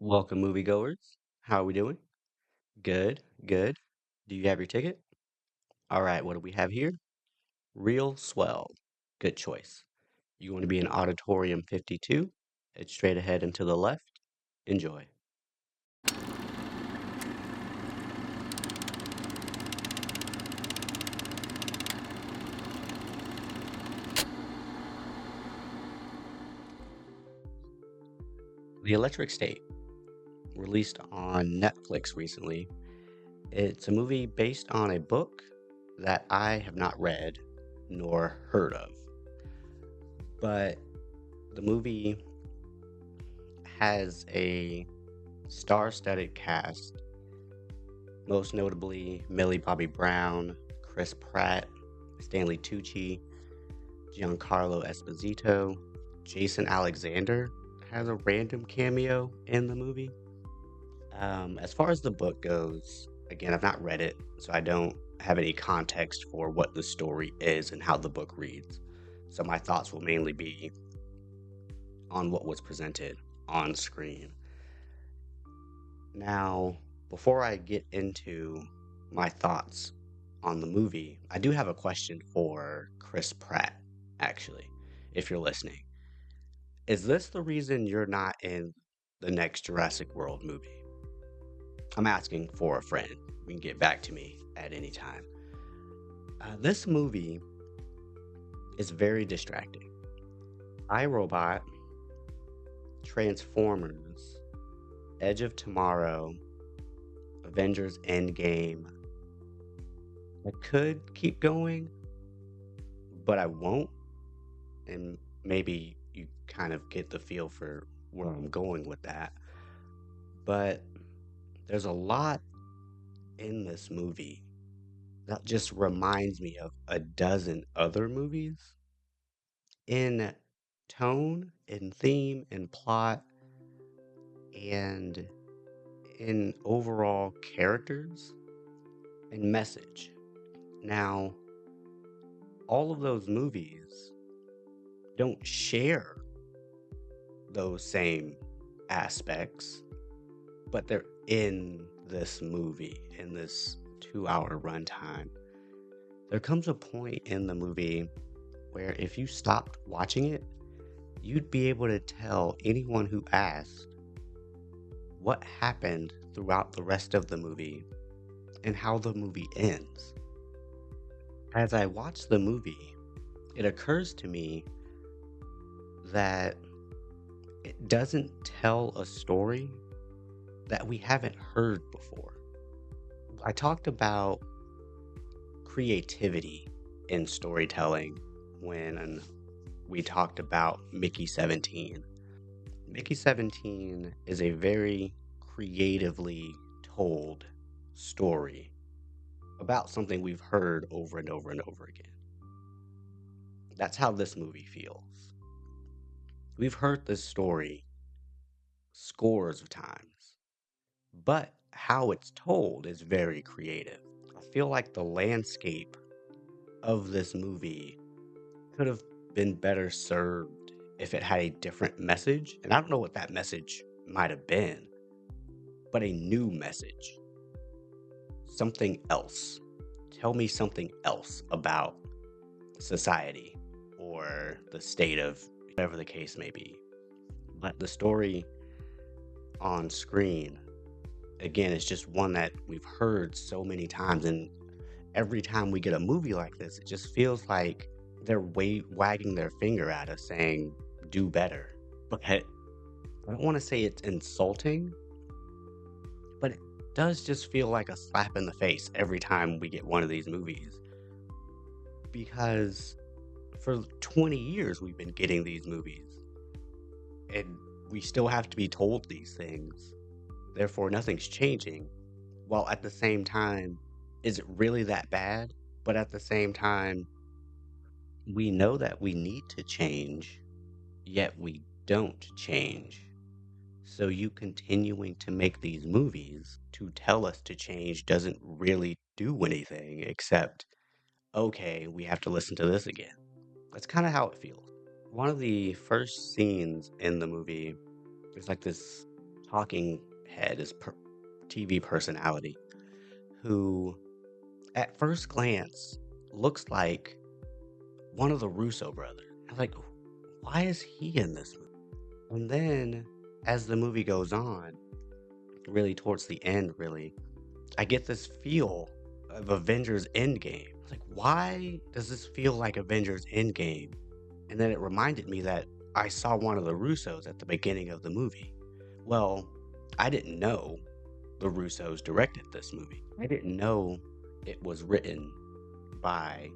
Welcome, moviegoers. How are we doing? Good, good. Do you have your ticket? All right, what do we have here? Real Swell. Good choice. You want to be in Auditorium 52? It's straight ahead and to the left. Enjoy. The Electric State, released on Netflix recently. It's a movie based on a book that I have not read nor heard of. But the movie has a star-studded cast, most notably Millie Bobby Brown, Chris Pratt, Stanley Tucci, Giancarlo Esposito, Jason Alexander has a random cameo in the movie. As far as the book goes, again, I've not read it, so I don't have any context for what the story is and how the book reads. So my thoughts will mainly be on what was presented on screen. Now, before I get into my thoughts on the movie, I do have a question for Chris Pratt, actually, if you're listening. Is this the reason you're not in the next Jurassic World movie? I'm asking for a friend. You can get back to me at any time. This movie is very distracting. iRobot, Transformers, Edge of Tomorrow, Avengers Endgame. I could keep going, but I won't. And maybe you kind of get the feel for where I'm going with that. But there's a lot in this movie that just reminds me of a dozen other movies in tone, in theme, in plot, and in overall characters and message. Now, all of those movies don't share those same aspects, but they're in this movie, in this 2 hour runtime. There comes a point in the movie where if you stopped watching it, you'd be able to tell anyone who asked what happened throughout the rest of the movie and how the movie ends. As I watch the movie, it occurs to me that it doesn't tell a story that we haven't heard before. I talked about creativity in storytelling when we talked about Mickey 17. Mickey 17 is a very creatively told story about something we've heard over and over and over again. That's how this movie feels. We've heard this story scores of times, but how it's told is very creative. I feel like the landscape of this movie could have been better served if it had a different message. And I don't know what that message might have been, but a new message. Something else. Tell me something else about society or the state of whatever the case may be. But the story on screen, again, is just one that we've heard so many times. And every time we get a movie like this, it just feels like they're wagging their finger at us saying, do better. But I don't want to say it's insulting, but it does just feel like a slap in the face every time we get one of these movies. Because for 20 years, we've been getting these movies, and we still have to be told these things. Therefore, nothing's changing. While at the same time, is it really that bad? But at the same time, we know that we need to change, yet we don't change. So you continuing to make these movies to tell us to change doesn't really do anything except, okay, we have to listen to this again. That's kind of how it feels. One of the first scenes in the movie is like this talking head, his TV personality, who at first glance looks like one of the Russo brothers. I was like, why is he in this movie? And then as the movie goes on, really towards the end, really, I get this feel of Avengers Endgame. It's like, why does this feel like Avengers Endgame? And then it reminded me that I saw one of the Russos at the beginning of the movie. Well, I didn't know the Russos directed this movie. I didn't know it was written by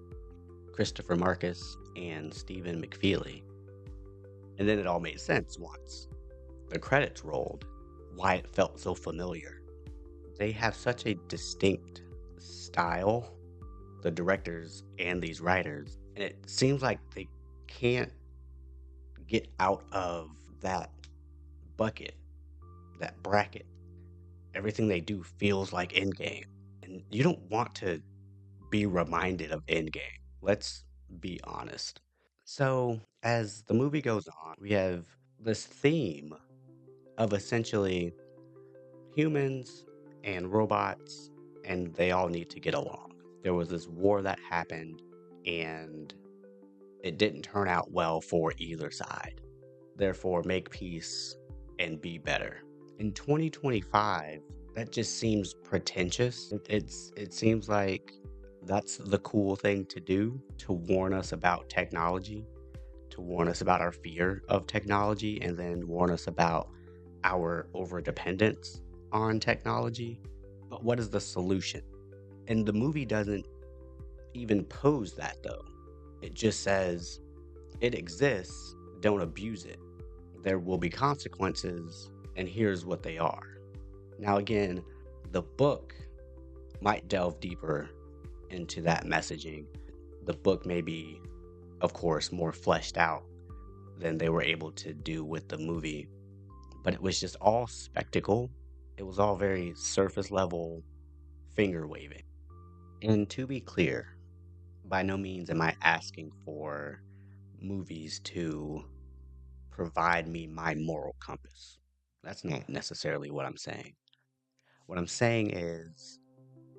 Christopher Marcus and Stephen McFeely. And then it all made sense once the credits rolled, why it felt so familiar. They have such a distinct style, the directors and these writers, and it seems like they can't get out of that bucket, that bracket. Everything they do feels like Endgame, and you don't want to be reminded of Endgame. Let's be honest. So, as the movie goes on, we have this theme of essentially humans and robots, and they all need to get along. There was this war that happened, and it didn't turn out well for either side. Therefore, make peace and be better. In 2025, that just seems pretentious. It seems like that's the cool thing to do, to warn us about technology, to warn us about our fear of technology, and then warn us about our overdependence on technology. But what is the solution? And the movie doesn't even pose that, though. It just says it exists, don't abuse it. There will be consequences, and here's what they are. Now, again, the book might delve deeper into that messaging. The book may be, of course, more fleshed out than they were able to do with the movie, but it was just all spectacle. It was all very surface level finger waving. And to be clear, by no means am I asking for movies to provide me my moral compass. That's not necessarily what I'm saying. What I'm saying is,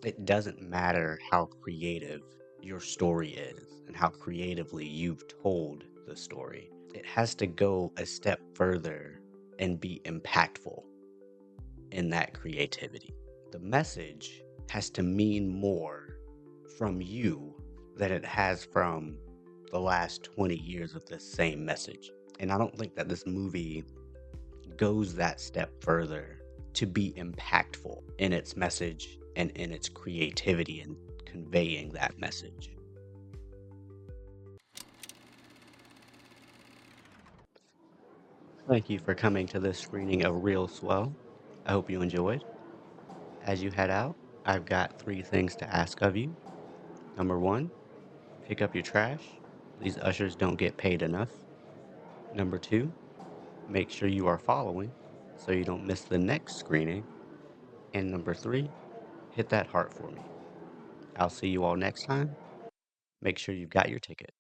it doesn't matter how creative your story is and how creatively you've told the story. It has to go a step further and be impactful in that creativity. The message has to mean more from you than it has from the last 20 years of this same message. And I don't think that this movie goes that step further to be impactful in its message and in its creativity in conveying that message. Thank you for coming to this screening of Real Swell. I hope you enjoyed. As you head out, I've got three things to ask of you. Number one, pick up your trash. These ushers don't get paid enough. Number two, make sure you are following so you don't miss the next screening. And number three, hit that heart for me. I'll see you all next time. Make sure you've got your ticket.